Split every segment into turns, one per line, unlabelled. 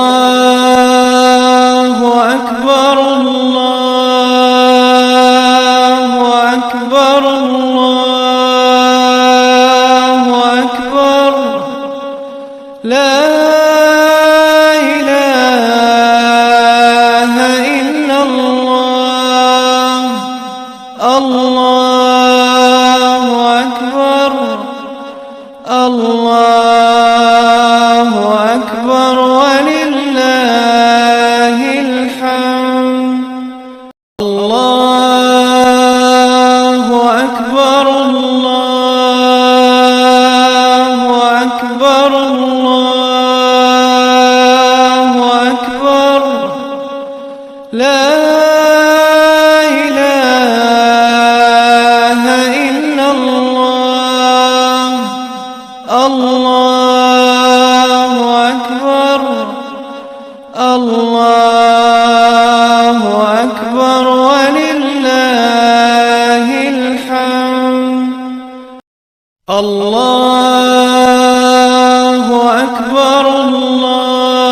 الله أكبر الله أكبر الله أكبر لا إله إلا الله الله أكبر الله أكبر ولله الحمد الله أكبر الله أكبر الله أكبر لا إله إلا الله الله أكبر الله أكبر ولله الحمد الله أكبر الله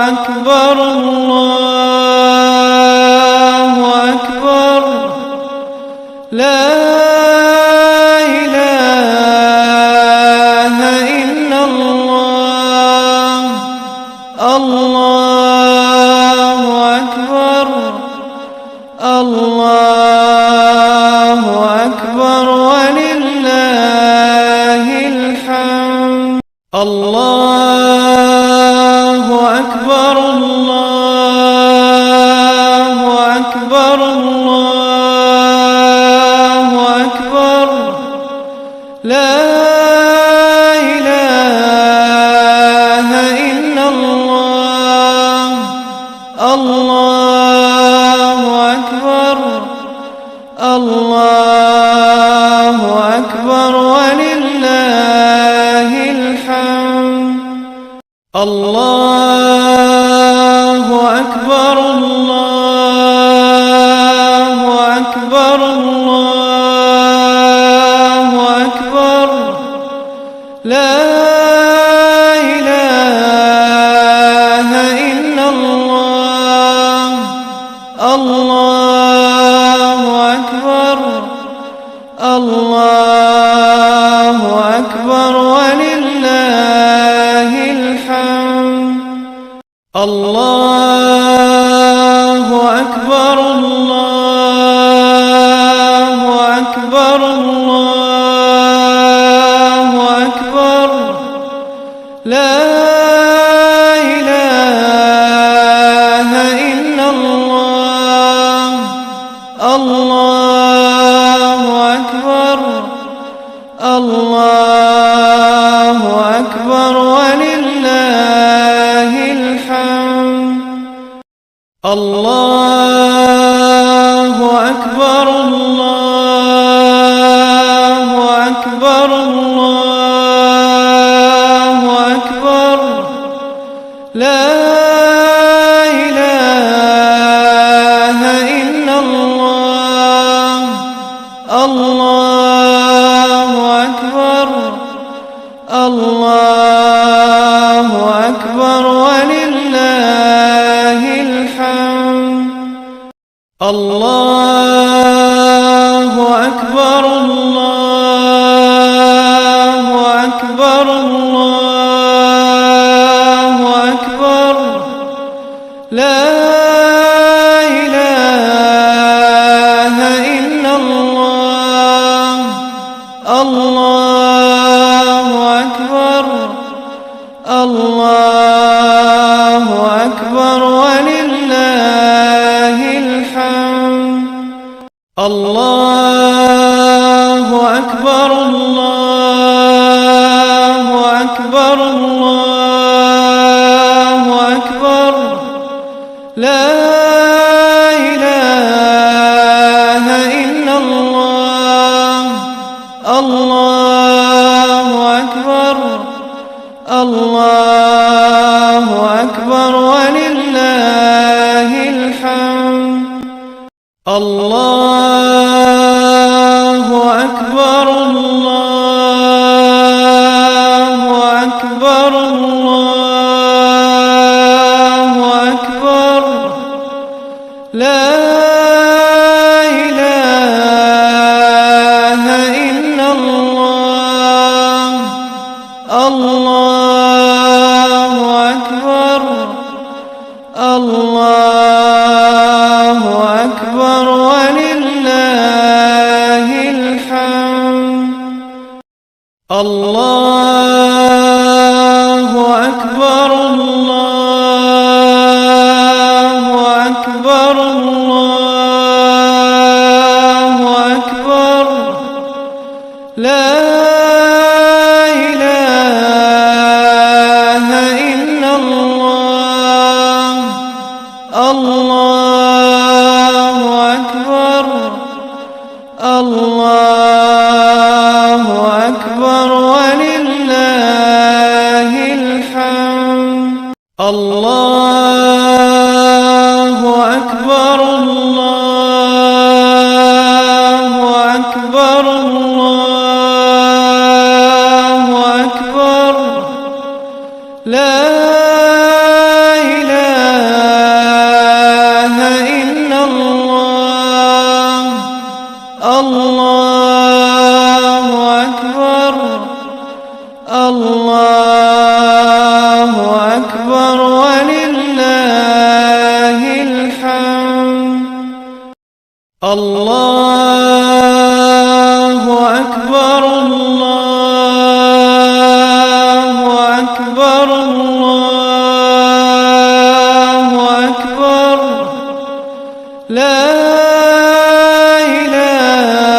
أكبر الله أكبر لا إله إلا الله الله أكبر الله أكبر ولله الحمد الله أكبر الله أكبر الله أكبر لا إله إلا الله الله أكبر الله أكبر ولله الحمد الله أكبر الله أكبر الله أكبر لا إله إلا الله الله أكبر الله أكبر ولله الحمد الله أكبر الله أكبر الله أكبر لا إله إلا الله الله أكبر الله أكبر ولله الحمد الله أكبر الله أكبر الله أكبر لا إله إلا الله الله أكبر الله أكبر ولله الحمد الله أكبر الله أكبر الله أكبر لا إله إلا الله الله أكبر الله أكبر ولله الحمد الله أكبر الله أكبر الله أكبر لا إله إلا الله الله أكبر الله أكبر ولله الحمد الله أكبر الله أكبر الله أكبر. لا إله إلا الله. الله أكبر. الله أكبر ولله الحمد. الله أكبر. الله أكبر. الله أكبر. لا إله إلا الله. الله أكبر. الله أكبر ولله الحمد. الله أكبر. الله أكبر. الله أكبر. لا إله إلا الله. الله أكبر. الله أكبر ولله الحمد. الله أكبر. الله أكبر. الله أكبر. لا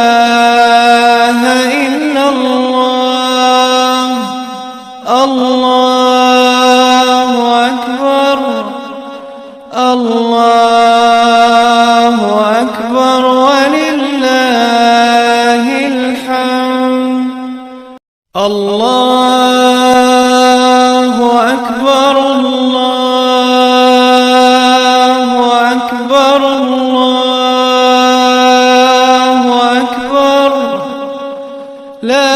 إله إلا الله. الله أكبر. الله أكبر ولله الحمد. الله أكبر. الله أكبر. الله أكبر. لا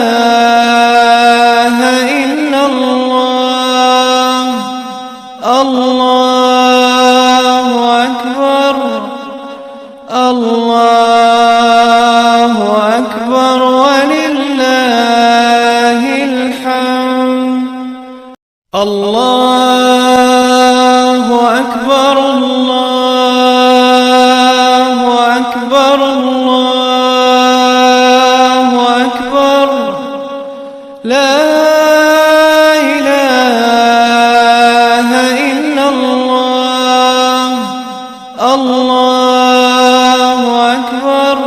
إله إلا الله. الله أكبر. الله أكبر ولله الحمد. الله أكبر. الله أكبر. الله أكبر. لا إله إلا الله. الله أكبر.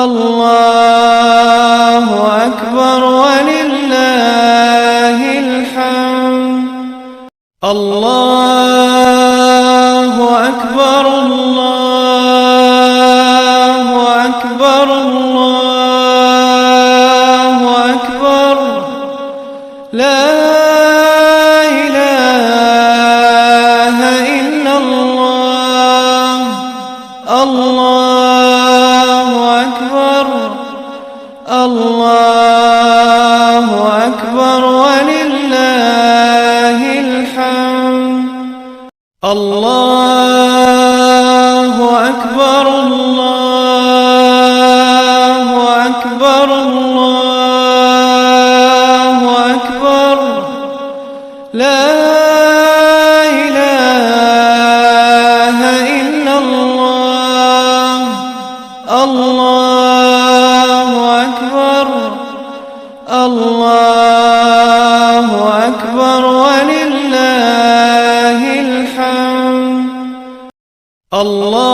الله أكبر ولله الحمد. الله أكبر. الله أكبر. الله أكبر. لا إله إلا الله. الله أكبر. الله أكبر ولله الحمد. الله أكبر. الله أكبر. الله أكبر. لا إله إلا الله. الله أكبر. الله أكبر ولله الحمد. الله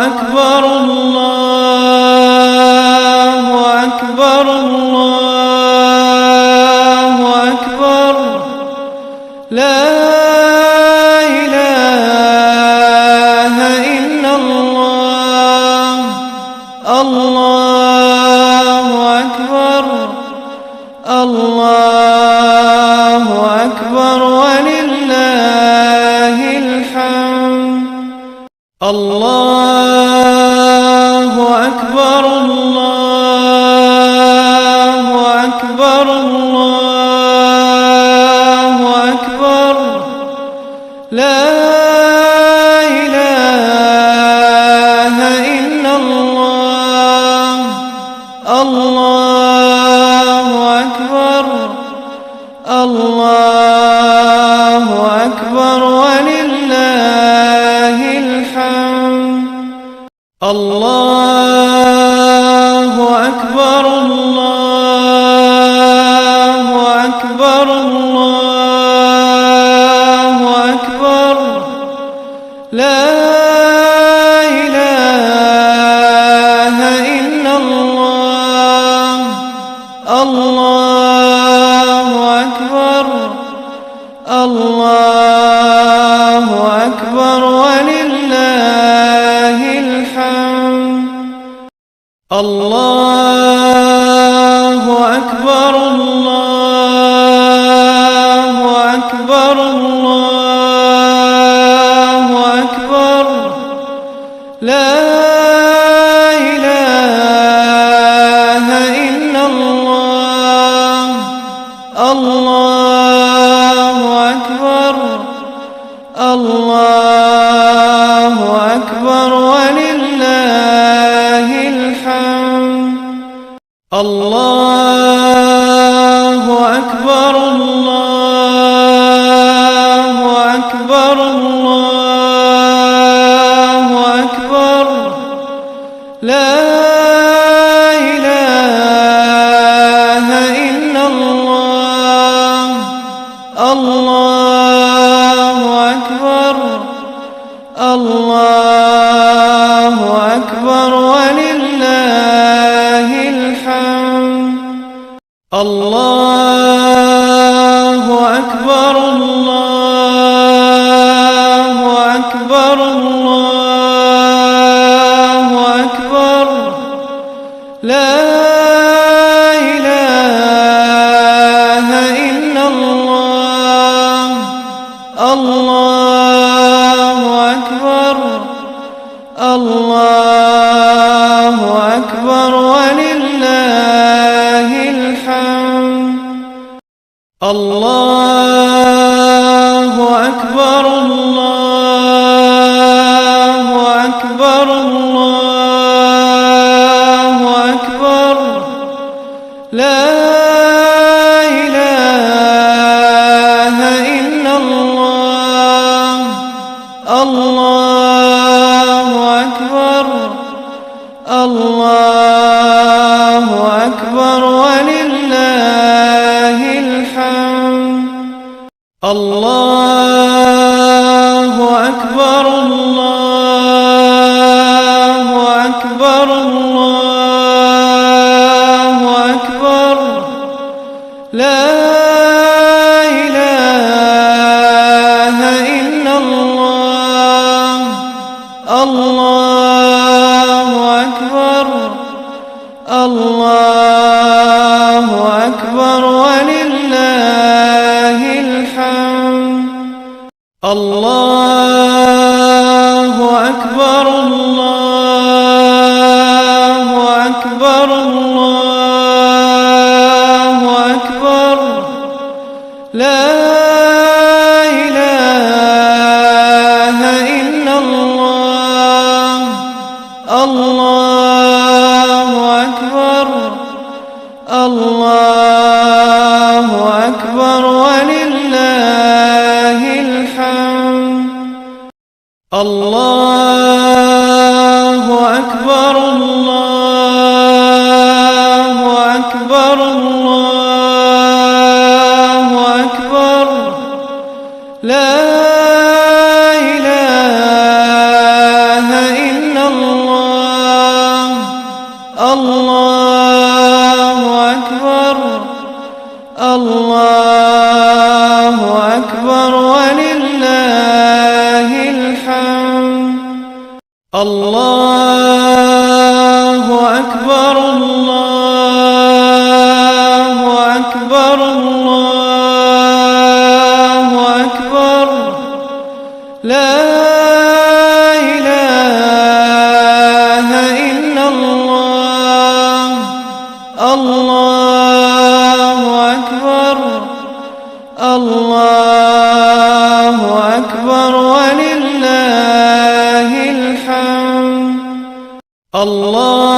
أكبر. الله أكبر. الله أكبر. لا إله إلا الله. الله أكبر. الله أكبر ولله الحمد. الله أكبر. الله الله أكبر الله أكبر ولله الحمد. الله أكبر الله أكبر الله أكبر لا إله إلا الله. الله أكبر الله أكبر ولله الحمد. الله أكبر الله أكبر الله أكبر لا إله إلا الله. الله أكبر الله أكبر ولله الحمد. الله أكبر الله أكبر الله أكبر لا إله إلا الله. الله أكبر الله أكبر ولله الحمد. الله أكبر الله أكبر الله أكبر لا إله إلا الله. الله أكبر الله أكبر ولله الحمد. الله أكبر الله أكبر الله أكبر لا إله إلا الله. الله أكبر الله أكبر ولله الحمد. الله أكبر الله أكبر الله أكبر لا إله إلا الله. الله أكبر الله أكبر ولله الحمد. الله أكبر الله أكبر الله أكبر لا إله إلا الله. الله أكبر الله أكبر ولله الحمد. الله أكبر الله أكبر الله أكبر لا إله إلا الله. الله أكبر الله أكبر ولله الحمد. الله أكبر الله أكبر الله أكبر لا إله إلا الله. الله أكبر الله أكبر ولله الحمد. الله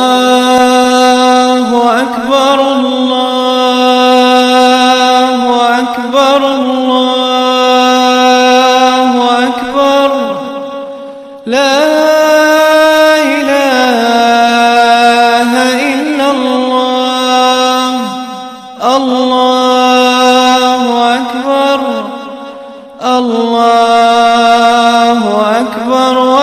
أكبر الله أكبر